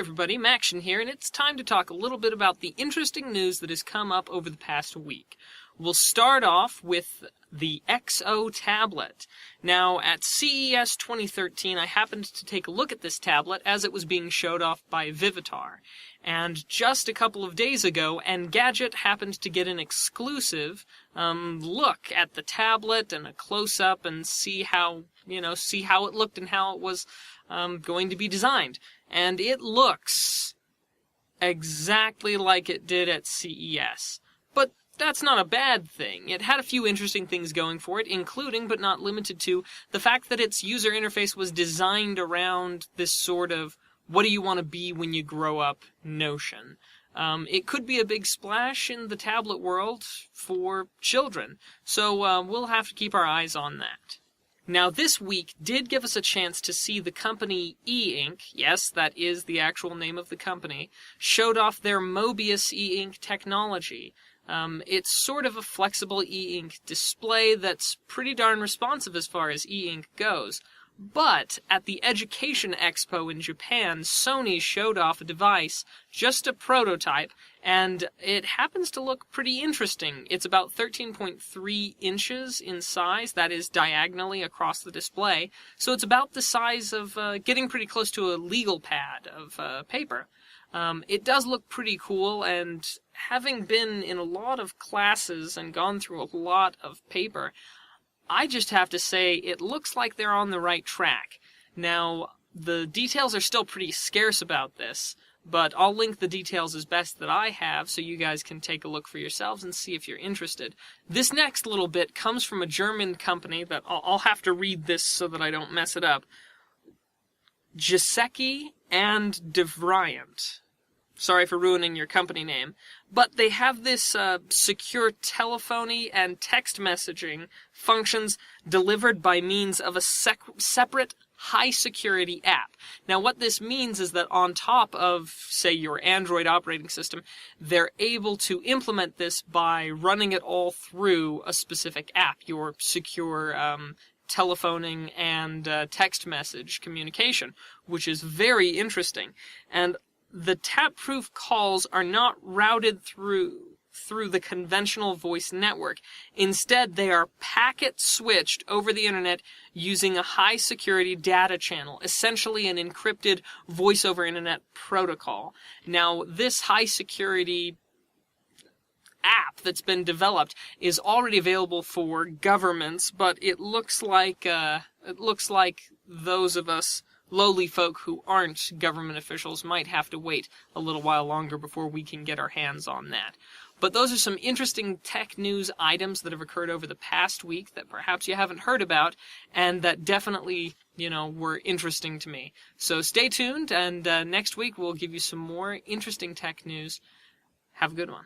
everybody, Macktion here, and it's time to talk a little bit about the interesting news that has come up over the past week. We'll start off with the XO tablet. Now, at CES 2013, I happened to take a look at this tablet as it was being showed off by Vivitar. And just a couple of days ago, Engadget happened to get an exclusive look at the tablet and a close-up and see how it looked and how it was going to be designed. And it looks exactly like it did at CES. But that's not a bad thing. It had a few interesting things going for it, including, but not limited to, the fact that its user interface was designed around this sort of what do you want to be when you grow up notion. It could be a big splash in the tablet world for children, so we'll have to keep our eyes on that. Now, this week did give us a chance to see the company Eink, yes, that is the actual name of the company, showed off their Mobius e-ink technology. It's sort of a flexible e-ink display that's pretty darn responsive as far as e-ink goes. But at the Education Expo in Japan, Sony showed off a device, just a prototype, and it happens to look pretty interesting. It's about 13.3 inches in size, that is diagonally across the display, so it's about the size of getting pretty close to a legal pad of paper. It does look pretty cool, and having been in a lot of classes and gone through a lot of paper, I just have to say it looks like they're on the right track. Now, the details are still pretty scarce about this, but I'll link the details as best that I have so you guys can take a look for yourselves and see if you're interested. This next little bit comes from a German company that I'll have to read this so that I don't mess it up. Giesecke and Devrient. Sorry for ruining your company name, but they have this secure telephony and text messaging functions delivered by means of a separate high-security app. Now, what this means is that on top of, say, your Android operating system, they're able to implement this by running it all through a specific app, your secure telephoning and text message communication, which is very interesting. And the tap-proof calls are not routed through the conventional voice network. Instead, they are packet-switched over the internet using a high-security data channel, essentially an encrypted voice-over internet protocol. Now, this high-security app that's been developed is already available for governments, but it looks like those of us lowly folk who aren't government officials might have to wait a little while longer before we can get our hands on that. But those are some interesting tech news items that have occurred over the past week that perhaps you haven't heard about, and that definitely, were interesting to me. So stay tuned, and next week we'll give you some more interesting tech news. Have a good one.